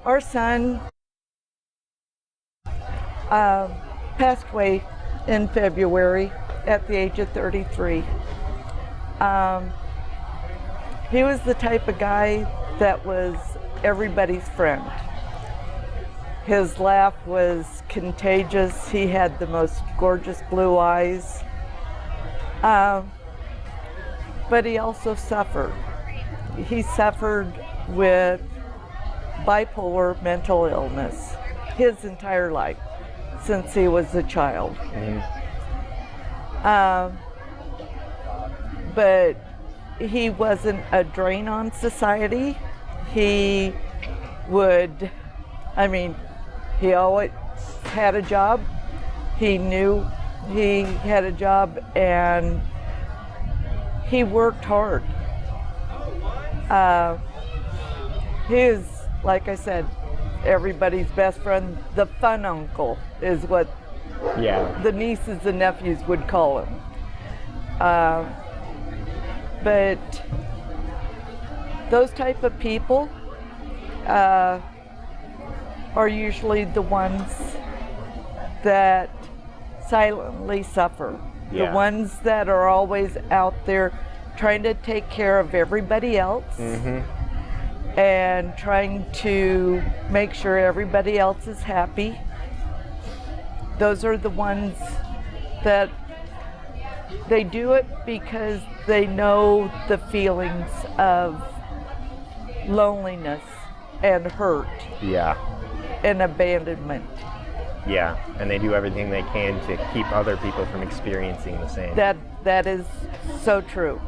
Our son passed away in February at the age of 33. He was the type of guy that was everybody's friend. His laugh was contagious. He had the most gorgeous blue eyes. But he also suffered. He suffered with bipolar mental illness his entire life since he was a child. But he wasn't a drain on society. He always had a job. He knew he had a job and he worked hard. He is, like I said, everybody's best friend. The fun uncle is what the nieces and nephews would call him. But those type of people are usually the ones that silently suffer. The ones that are always out there trying to take care of everybody else and trying to make sure everybody else is happy. Those are the ones that they do it because they know the feelings of loneliness and hurt and abandonment. Yeah, and they do everything they can to keep other people from experiencing the same. That is so true.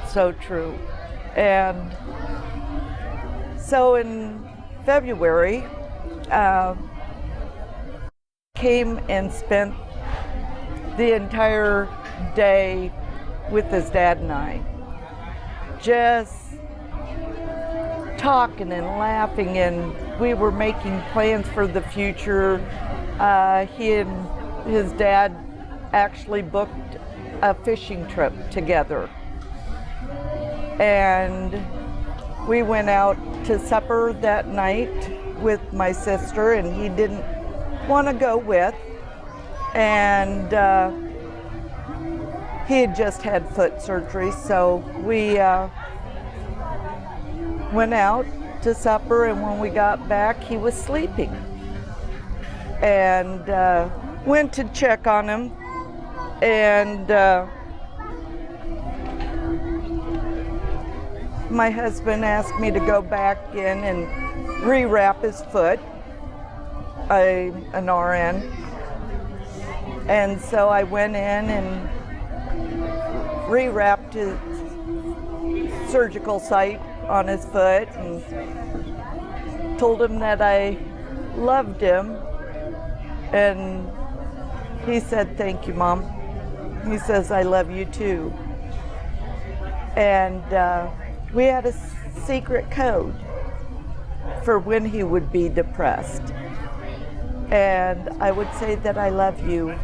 So true. And so in February, came and spent the entire day with his dad and I, just talking and laughing, and we were making plans for the future. He and his dad actually booked a fishing trip together, and we went out to supper that night with my sister, and he didn't want to go with, and he had just had foot surgery, so we went out to supper, and when we got back, he was sleeping. And went to check on him, and my husband asked me to go back in and rewrap his foot, an RN. And so I went in and rewrapped his surgical site on his foot and told him that I loved him, and he said, "Thank you, Mom." He says, "I love you too." And we had a secret code for when he would be depressed, and I would say that I love you,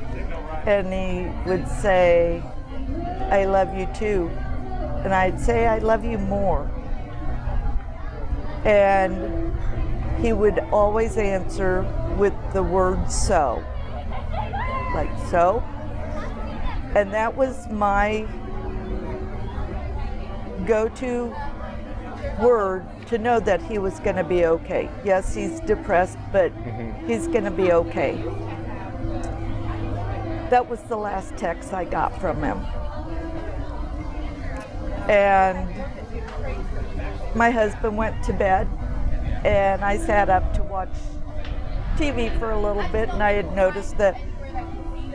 and he would say, "I love you too," and I'd say, "I love you more." And he would always answer with the word "so," like "so," and that was my go-to word to know that he was going to be okay. Yes, he's depressed, but he's going to be okay. That was the last text I got from him. And my husband went to bed, and I sat up to watch TV for a little bit, and I had noticed that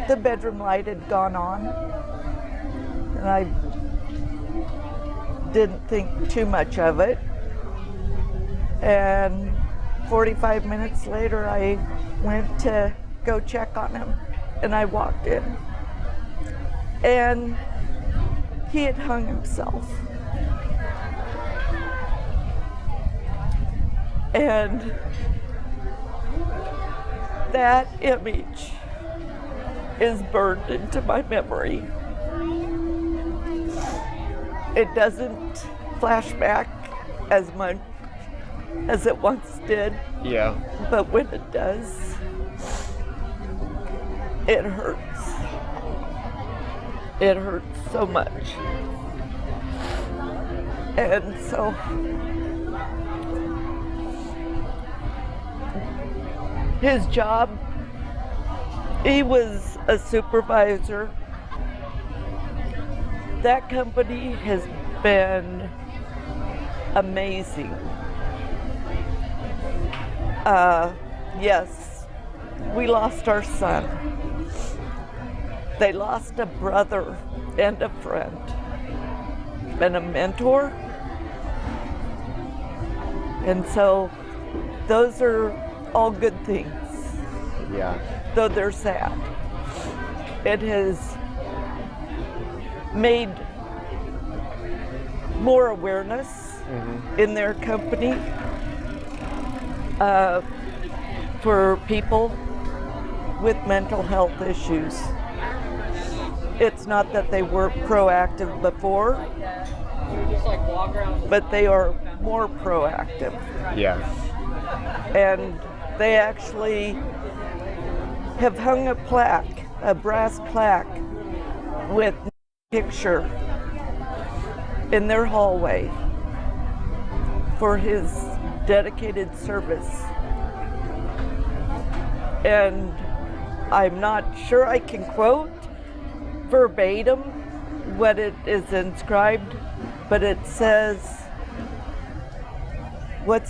the bedroom light had gone on, and I didn't think too much of it. And 45 minutes later, I went to go check on him, and I walked in, and he had hung himself. And that image is burned into my memory. It doesn't flash back as much as it once did. Yeah. But when it does, it hurts. It hurts so much. And so his job, he was a supervisor. That company has been amazing. Yes, we lost our son. They lost a brother and a friend and a mentor. And so those are all good things. Yeah. Though they're sad. It has made more awareness in their company for people with mental health issues. It's not that they weren't proactive before, but they are more proactive. Yeah. And they actually have hung a plaque, a brass plaque with a picture in their hallway for his dedicated service. And I'm not sure I can quote verbatim what it is inscribed, but it says, what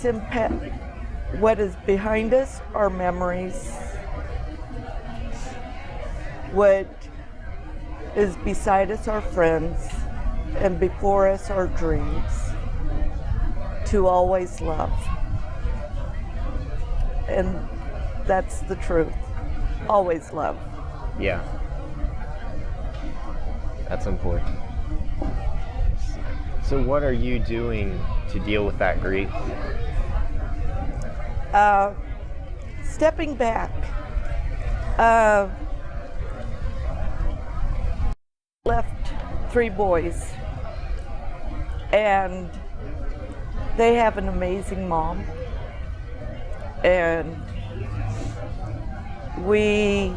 is behind us are memories. What is beside us are friends, and before us are dreams. To always love. And that's the truth. Always love. Yeah. That's important. So what are you doing to deal with that grief? Stepping back. Left 3 boys, and they have an amazing mom, and we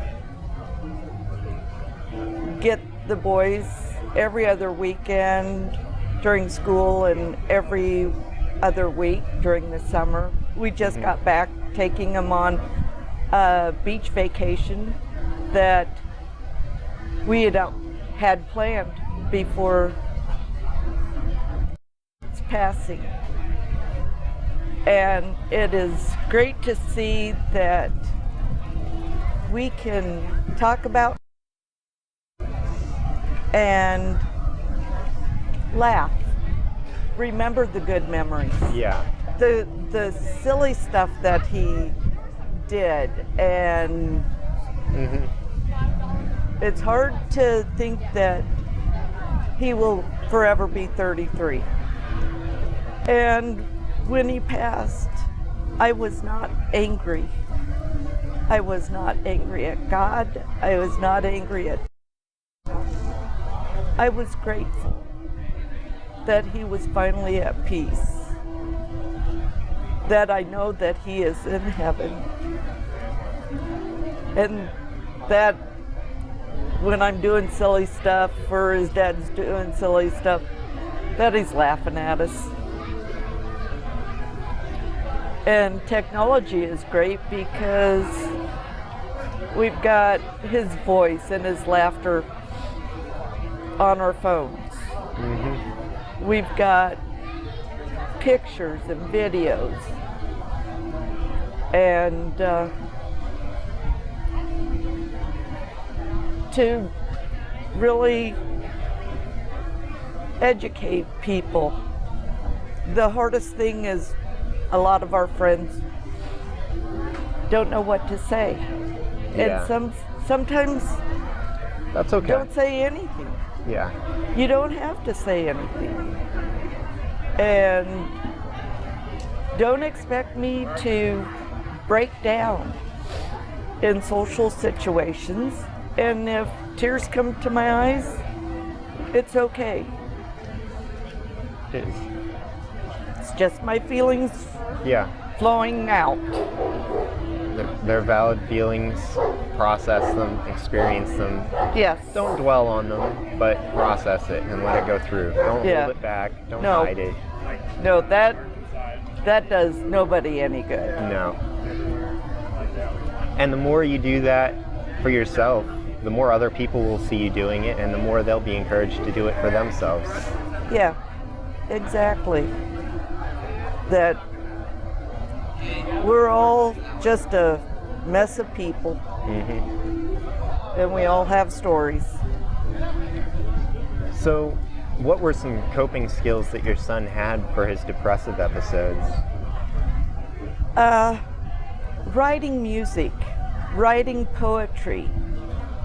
get the boys every other weekend during school and every other week during the summer. We just got back taking them on a beach vacation that we had planned before its passing. And it is great to see that we can talk about and laugh. Remember the good memories. Yeah. The silly stuff that he did, and it's hard to think that he will forever be 33. And when he passed, I was not angry. I was not angry at God. I was not angry at... I was grateful that he was finally at peace. That I know that he is in heaven. And that when I'm doing silly stuff, or his dad's doing silly stuff, that he's laughing at us. And technology is great because we've got his voice and his laughter on our phones. We've got pictures and videos. And to really educate people. The hardest thing is a lot of our friends don't know what to say. Yeah. And sometimes That's okay. don't say anything. Yeah. You don't have to say anything. And don't expect me to break down in social situations. And if tears come to my eyes, it's okay. It is. It's just my feelings Yeah. flowing out. They're valid feelings. Process them, experience them. Yes. Don't dwell on them, but process it and let it go through. Don't Yeah. hold it back. Don't No. hide it. No, that does nobody any good. No. And the more you do that for yourself, the more other people will see you doing it, and the more they'll be encouraged to do it for themselves. Yeah, exactly. That we're all just a mess of people, and we all have stories. So, what were some coping skills that your son had for his depressive episodes? Writing music, writing poetry,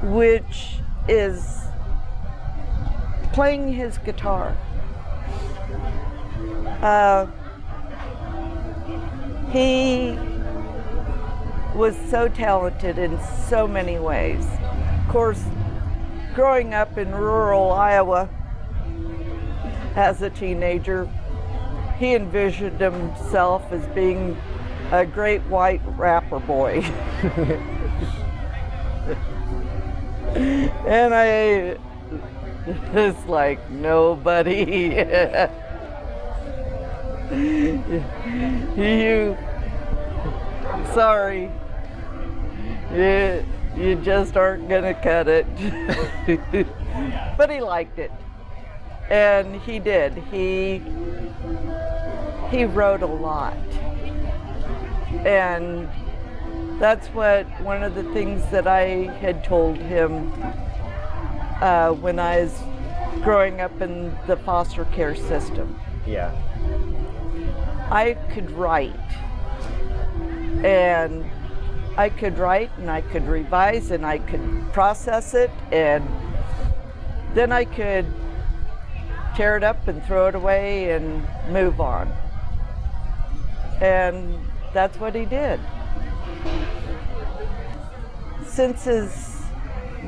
which is playing his guitar. He was so talented in so many ways. Of course, growing up in rural Iowa as a teenager, he envisioned himself as being a great white rapper boy. And I was like, nobody. Sorry. You just aren't gonna cut it. But he liked it. And he did. He wrote a lot. And that's one of the things that I had told him when I was growing up in the foster care system. Yeah. I could write. And I could write and I could revise and I could process it, and then I could tear it up and throw it away and move on. And that's what he did. Since his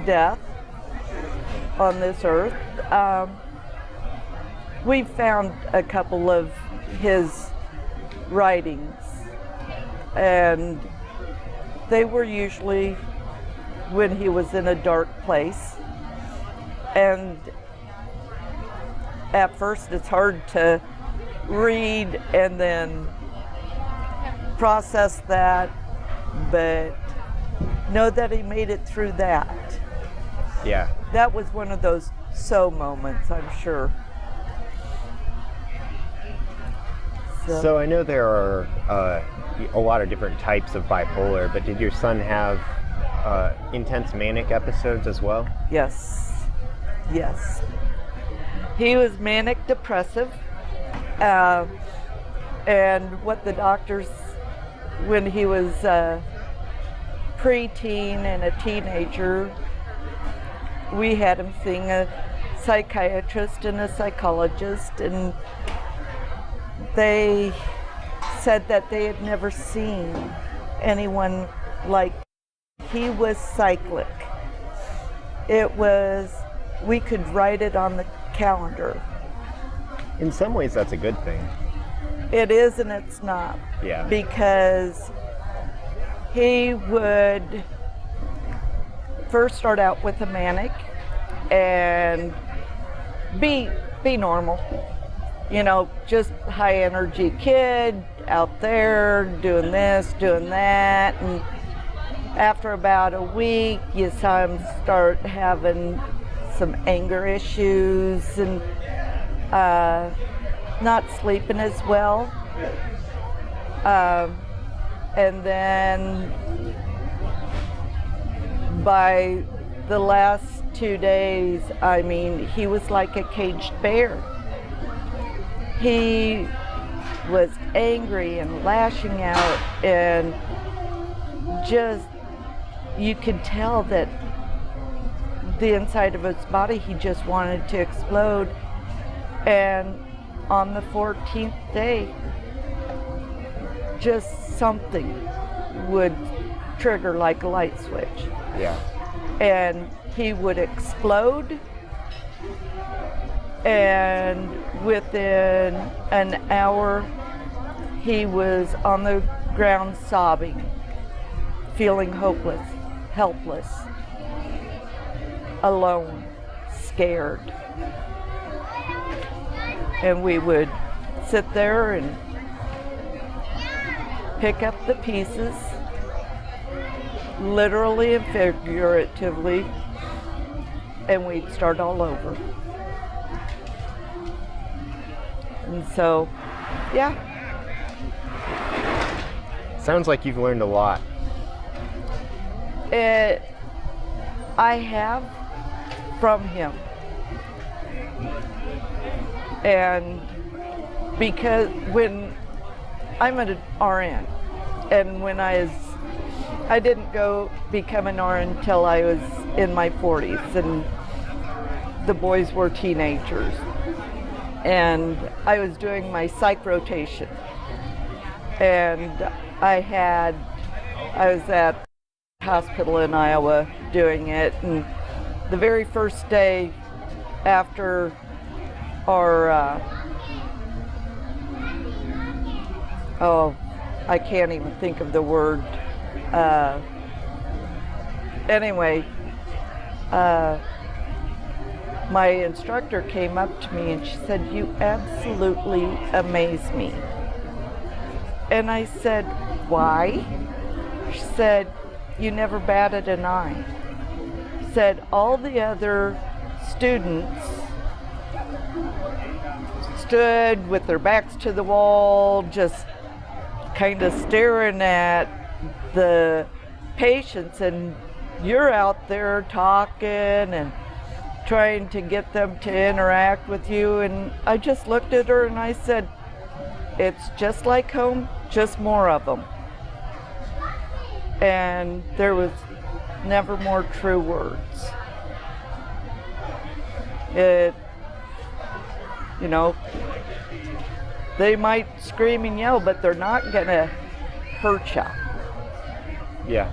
death on this earth, we've found a couple of his writings, and they were usually when he was in a dark place. And at first it's hard to read and then process that, but know that he made it through that. Yeah. That was one of those so moments, I'm sure. So I know there are a lot of different types of bipolar, but did your son have intense manic episodes as well? Yes. Yes. He was manic depressive, and what the doctors, when he was preteen and a teenager, we had him seeing a psychiatrist and a psychologist, and they said that they had never seen anyone like him. He was cyclic. It was, we could write it on the calendar. In some ways, that's a good thing. It is and it's not. Yeah. Because he would first start out with a manic and be normal. You know, just high energy kid out there doing this, doing that. And after about a week, you saw him start having some anger issues and not sleeping as well. And then by the last 2 days, I mean, he was like a caged bear. He was angry and lashing out, and just, you could tell that the inside of his body, he just wanted to explode. And on the 14th day, just something would trigger like a light switch. Yeah. And he would explode, and within an hour he was on the ground sobbing, feeling hopeless, helpless, alone, scared. And we would sit there and pick up the pieces, literally and figuratively, and we'd start all over. And so, yeah. Sounds like you've learned a lot. I have from him. And because when I'm an RN, and when I didn't go become an RN until I was in my 40s, and the boys were teenagers. And I was doing my psych rotation. And I was at the hospital in Iowa doing it, and the very first day after our, I can't even think of the word. Anyway, my instructor came up to me and she said, "You absolutely amaze me." And I said, "Why?" She said, "You never batted an eye." Said all the other students stood with their backs to the wall, just kind of staring at the patients, and you're out there talking and trying to get them to interact with you. And I just looked at her and I said, "It's just like home, just more of them." And there was never more true words. They might scream and yell, but they're not gonna hurt you. Yeah.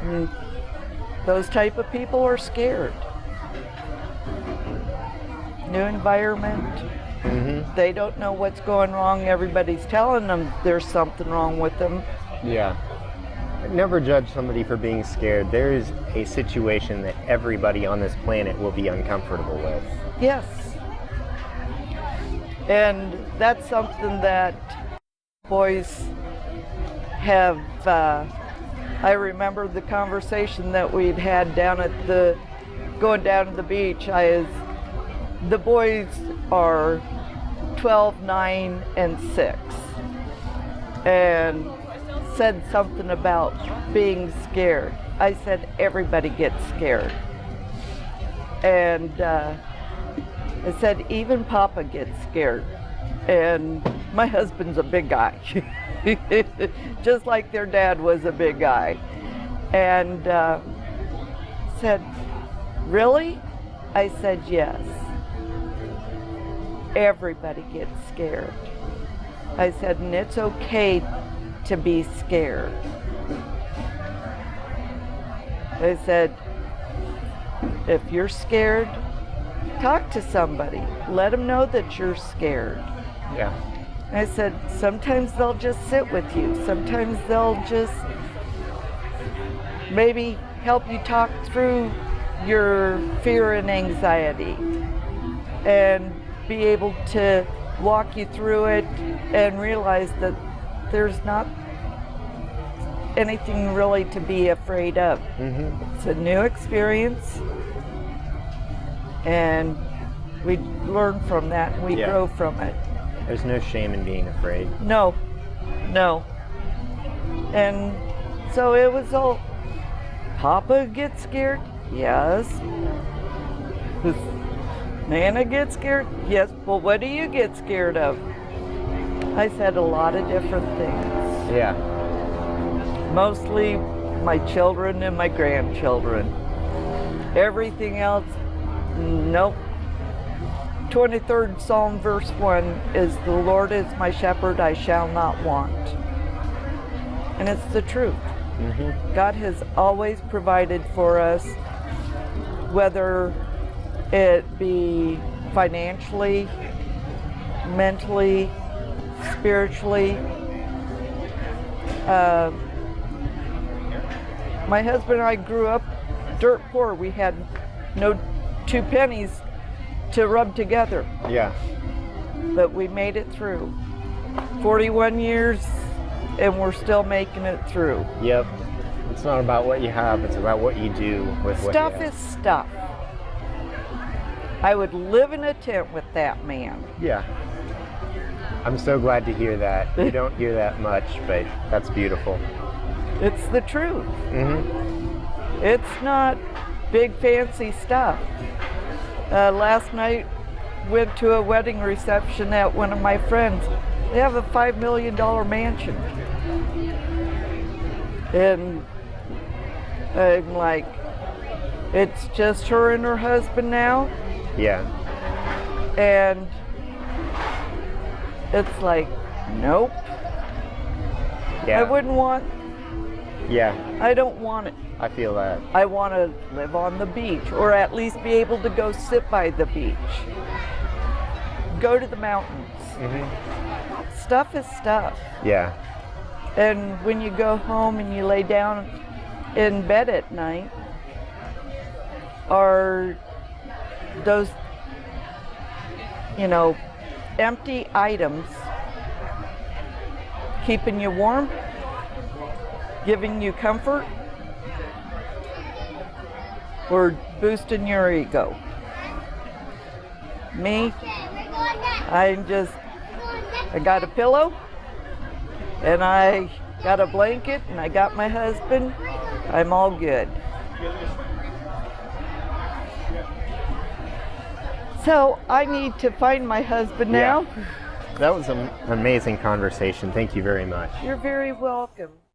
And those type of people are scared. New environment. Mm-hmm. They don't know what's going wrong. Everybody's telling them there's something wrong with them. Yeah. Never judge somebody for being scared. There is a situation that everybody on this planet will be uncomfortable with. Yes. And that's something that boys have, I remember the conversation that we'd had going down to the beach. The boys are 12, 9, and 6. And said something about being scared. I said, everybody gets scared. And I said, even Papa gets scared. And my husband's a big guy, just like their dad was a big guy. And said, really? I said, yes. Everybody gets scared. I said, and it's okay to be scared. I said, if you're scared, talk to somebody. Let them know that you're scared. Yeah. I said, sometimes they'll just sit with you. Sometimes they'll just maybe help you talk through your fear and anxiety and be able to walk you through it and realize that there's not anything really to be afraid of. Mm-hmm. It's a new experience, and we learn from that, and we grow from it. There's no shame in being afraid. No. And so it was all, Papa gets scared? Yes. Does Nana get scared? Yes. Well, what do you get scared of? I said a lot of different things. Yeah. Mostly my children and my grandchildren. Everything else, nope. 23rd Psalm verse 1 is, the Lord is my shepherd, I shall not want. And it's the truth. Mm-hmm. God has always provided for us, whether it be financially, mentally, spiritually. My husband and I grew up dirt poor. We had no 2 pennies to rub together. Yeah. But we made it through. 41 years, and we're still making it through. Yep. It's not about what you have, it's about what you do with what you have. Stuff is stuff. I would live in a tent with that man. Yeah. I'm so glad to hear that. You don't hear that much, but that's beautiful. It's the truth. Mm-hmm. It's not big fancy stuff. Last night, went to a wedding reception at one of my friends. They have a $5 million mansion. And I'm like, it's just her and her husband now. Yeah. And it's like, nope. Yeah. I wouldn't want. Yeah. I don't want it. I feel that. I want to live on the beach, or at least be able to go sit by the beach. Go to the mountains. Mm-hmm. Stuff is stuff. Yeah. And when you go home and you lay down in bed at night, are those, empty items keeping you warm, giving you comfort, or boosting your ego? Me, I got a pillow, and I got a blanket, and I got my husband. I'm all good. So I need to find my husband now. Yeah. That was an amazing conversation. Thank you very much. You're very welcome.